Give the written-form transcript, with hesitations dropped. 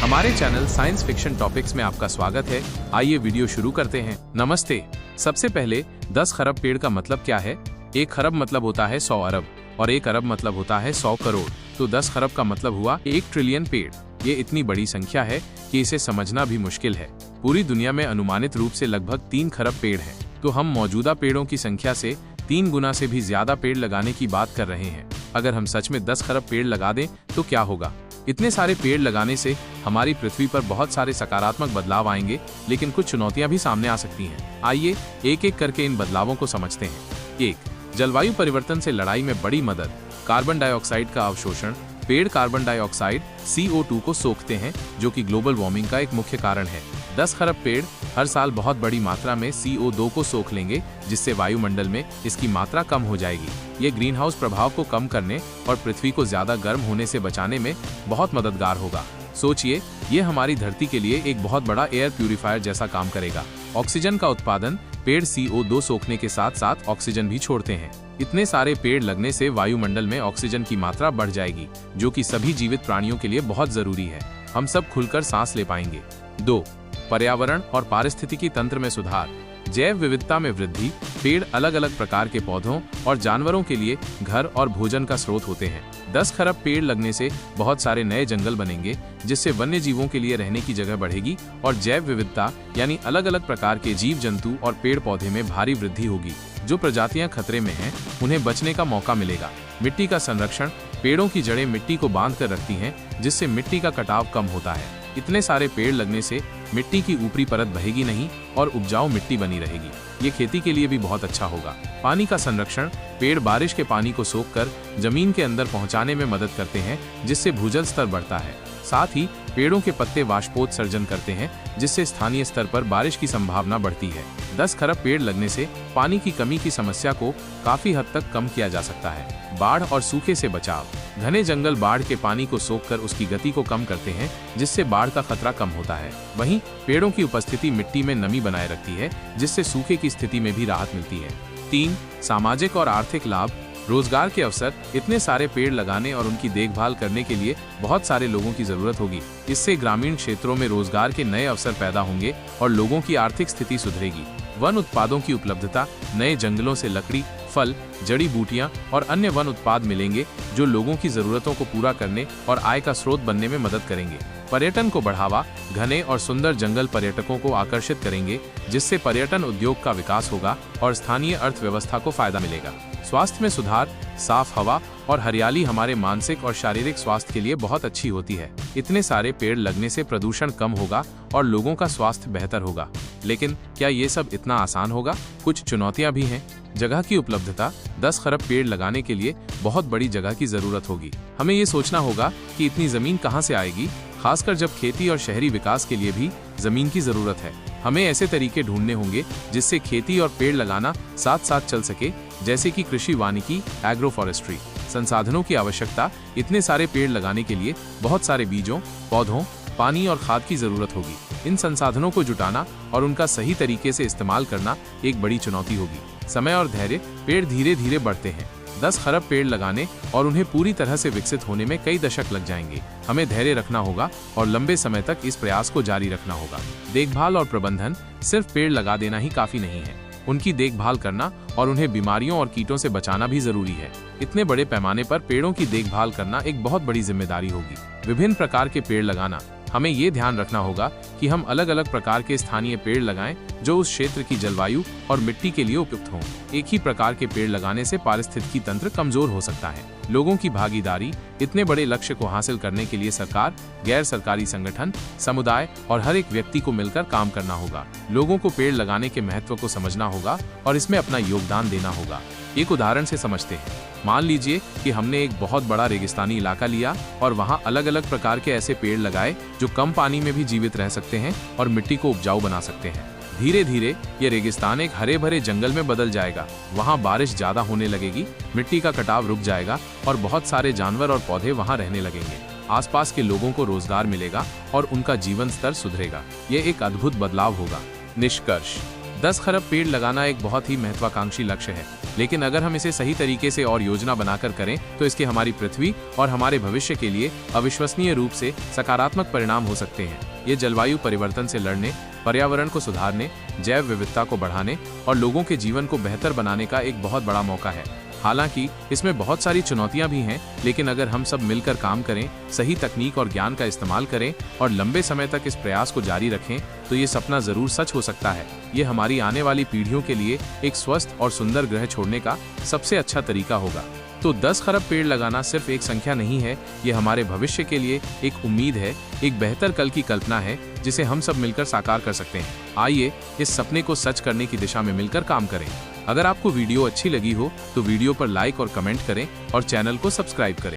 हमारे channel science fiction topics में आपका स्वागत है। आइए वीडियो शुरू करते हैं। नमस्ते। सबसे पहले 10 खरब पेड़ का मतलब क्या है? 1 खरब मतलब होता है 100 अरब और 1 अरब मतलब होता है 100 करोड़। तो 10 खरब का मतलब हुआ 1 ट्रिलियन पेड़। ये इतनी बड़ी संख्या है कि इसे समझना भी मुश्किल है। पूरी दुनिया में अनुमानित रूप से लगभग 3 खरब पेड़ हैं। तो हम मौजूदा पेड़ों की संख्या से 3 गुना से भी ज्यादा पेड़ लगाने की बात कर रहे हैं। अगर हम सच में 10 खरब पेड़ लगा दें तो क्या होगा? इतने सारे पेड़ लगाने से हमारी पृथ्वी पर बहुत सारे सकारात्मक बदलाव आएंगे, लेकिन कुछ चुनौतियां भी सामने आ सकती हैं। आइए एक एक करके इन बदलावों को समझते हैं। 1. जलवायु परिवर्तन से लड़ाई में बड़ी मदद। कार्बन डाइऑक्साइड का अवशोषण। पेड़ कार्बन डाइऑक्साइड CO2 को सोखते हैं, जो कि ग्लोबल वार्मिंग का एक मुख्य कारण है। 10 खरब पेड़ हर साल बहुत बड़ी मात्रा में CO2 को सोख लेंगे, जिससे वायुमंडल में इसकी मात्रा कम हो जाएगी। ये ग्रीन हाउस प्रभाव को कम करने और पृथ्वी को ज्यादा गर्म होने से बचाने में बहुत मददगार होगा। सोचिए, ये हमारी धरती के लिए एक बहुत बड़ा एयर प्यूरिफायर जैसा काम करेगा। ऑक्सीजन का उत्पादन। पेड़ CO2 सोखने के साथ साथ ऑक्सीजन भी छोड़ते हैं। इतने सारे पेड़ लगने से वायुमंडल में ऑक्सीजन की मात्रा बढ़ जाएगी, जो कि सभी जीवित प्राणियों के लिए बहुत जरूरी है। हम सब खुलकर सांस ले पाएंगे। 2. पर्यावरण और पारिस्थितिकी तंत्र में सुधार। जैव विविधता में वृद्धि। पेड़ अलग अलग प्रकार के पौधों और जानवरों के लिए घर और भोजन का स्रोत होते हैं। 10 खरब पेड़ लगने से बहुत सारे नए जंगल बनेंगे, जिससे वन्य जीवों के लिए रहने की जगह बढ़ेगी और जैव विविधता यानी अलग अलग प्रकार के जीव जंतु और पेड़ पौधे में भारी वृद्धि होगी। जो प्रजातियां खतरे में हैं, उन्हें बचने का मौका मिलेगा। मिट्टी का संरक्षण। पेड़ों की जड़ें मिट्टी को बांध कर रखती हैं, जिससे मिट्टी का कटाव कम होता है। इतने सारे पेड़ लगने से मिट्टी की ऊपरी परत बहेगी नहीं और उपजाऊ मिट्टी बनी रहेगी। ये खेती के लिए भी बहुत अच्छा होगा। पानी का संरक्षण। पेड़ बारिश के पानी को सोखकर जमीन के अंदर पहुंचाने में मदद करते हैं, जिससे भूजल स्तर बढ़ता है। साथ ही पेड़ों के पत्ते वाष्पोत्सर्जन करते हैं, जिससे स्थानीय स्तर पर बारिश की संभावना बढ़ती है। 10 खरब पेड़ लगने से पानी की कमी की समस्या को काफी हद तक कम किया जा सकता है। बाढ़ और सूखे से बचाव। घने जंगल बाढ़ के पानी को सोखकर उसकी गति को कम करते हैं, जिससे बाढ़ का खतरा कम होता है। वहीं पेड़ों की उपस्थिति मिट्टी में नमी बनाए रखती है, जिससे सूखे की स्थिति में भी राहत मिलती है। 3. सामाजिक और आर्थिक लाभ। रोजगार के अवसर। इतने सारे पेड़ लगाने और उनकी देखभाल करने के लिए बहुत सारे लोगों की जरूरत होगी। इससे ग्रामीण क्षेत्रों में रोजगार के नए अवसर पैदा होंगे और लोगों की आर्थिक स्थिति सुधरेगी। वन उत्पादों की उपलब्धता। नए जंगलों से लकड़ी, फल, जड़ी बूटियां और अन्य वन उत्पाद मिलेंगे, जो लोगों की जरूरतों को पूरा करने और आय का स्रोत बनने में मदद करेंगे। पर्यटन को बढ़ावा। घने और सुंदर जंगल पर्यटकों को आकर्षित करेंगे, जिससे पर्यटन उद्योग का विकास होगा और स्थानीय अर्थव्यवस्था को फायदा मिलेगा। स्वास्थ्य में सुधार। साफ हवा और हरियाली हमारे मानसिक और शारीरिक स्वास्थ्य के लिए बहुत अच्छी होती है। इतने सारे पेड़ लगने से प्रदूषण कम होगा और लोगों का स्वास्थ्य बेहतर होगा। लेकिन क्या ये सब इतना आसान होगा? कुछ चुनौतियां भी हैं। जगह की उपलब्धता। 10 खरब पेड़ लगाने के लिए बहुत बड़ी जगह की जरूरत होगी। हमें ये सोचना होगा कि इतनी जमीन कहाँ से आएगी, खासकर जब खेती और शहरी विकास के लिए भी जमीन की जरूरत है। हमें ऐसे तरीके ढूंढने होंगे जिससे खेती और पेड़ लगाना साथ साथ चल सके, जैसे कि कृषि वानिकी, एग्रो फॉरेस्ट्री। संसाधनों की आवश्यकता। इतने सारे पेड़ लगाने के लिए बहुत सारे बीजों, पौधों, पानी और खाद की जरूरत होगी। इन संसाधनों को जुटाना और उनका सही तरीके से इस्तेमाल करना एक बड़ी चुनौती होगी। समय और धैर्य। पेड़ धीरे धीरे बढ़ते हैं। 10 खरब पेड़ लगाने और उन्हें पूरी तरह से विकसित होने में कई दशक लग जाएंगे। हमें धैर्य रखना होगा और लंबे समय तक इस प्रयास को जारी रखना होगा। देखभाल और प्रबंधन। सिर्फ पेड़ लगा देना ही काफी नहीं है, उनकी देखभाल करना और उन्हें बीमारियों और कीटों से बचाना भी जरूरी है। इतने बड़े पैमाने पर पेड़ों की देखभाल करना एक बहुत बड़ी जिम्मेदारी होगी। विभिन्न प्रकार के पेड़ लगाना। हमें ये ध्यान रखना होगा कि हम अलग अलग प्रकार के स्थानीय पेड़ लगाएं, जो उस क्षेत्र की जलवायु और मिट्टी के लिए उपयुक्त हों। एक ही प्रकार के पेड़ लगाने से पारिस्थितिकी तंत्र कमजोर हो सकता है। लोगों की भागीदारी। इतने बड़े लक्ष्य को हासिल करने के लिए सरकार, गैर सरकारी संगठन, समुदाय और हर एक व्यक्ति को मिलकर काम करना होगा। लोगों को पेड़ लगाने के महत्व को समझना होगा और इसमें अपना योगदान देना होगा। एक उदाहरण से समझते हैं। मान लीजिए कि हमने एक बहुत बड़ा रेगिस्तानी इलाका लिया और वहाँ अलग अलग प्रकार के ऐसे पेड़ लगाए जो कम पानी में भी जीवित रह सकते हैं और मिट्टी को उपजाऊ बना सकते हैं। धीरे धीरे ये रेगिस्तान एक हरे भरे जंगल में बदल जाएगा। वहाँ बारिश ज्यादा होने लगेगी, मिट्टी का कटाव रुक जाएगा और बहुत सारे जानवर और पौधे वहाँ रहने लगेंगे। आसपास के लोगों को रोजगार मिलेगा और उनका जीवन स्तर सुधरेगा। ये एक अद्भुत बदलाव होगा। निष्कर्ष। 10 खरब पेड़ लगाना एक बहुत ही महत्वाकांक्षी लक्ष्य है। लेकिन अगर हम इसे सही तरीके से और योजना बनाकर करें तो इसके हमारी पृथ्वी और हमारे भविष्य के लिए अविश्वसनीय रूप से सकारात्मक परिणाम हो सकते हैं। ये जलवायु परिवर्तन से लड़ने, पर्यावरण को सुधारने, जैव विविधता को बढ़ाने और लोगों के जीवन को बेहतर बनाने का एक बहुत बड़ा मौका है। हालांकि इसमें बहुत सारी चुनौतियां भी हैं, लेकिन अगर हम सब मिलकर काम करें, सही तकनीक और ज्ञान का इस्तेमाल करें और लंबे समय तक इस प्रयास को जारी रखें, तो ये सपना जरूर सच हो सकता है। ये हमारी आने वाली पीढ़ियों के लिए एक स्वस्थ और सुंदर ग्रह छोड़ने का सबसे अच्छा तरीका होगा। तो 10 खरब पेड़ लगाना सिर्फ एक संख्या नहीं है, ये हमारे भविष्य के लिए एक उम्मीद है, एक बेहतर कल की कल्पना है जिसे हम सब मिलकर साकार कर सकते हैं। आइए इस सपने को सच करने की दिशा में मिलकर काम करें। अगर आपको वीडियो अच्छी लगी हो तो वीडियो पर लाइक और कमेंट करें और चैनल को सब्सक्राइब करें।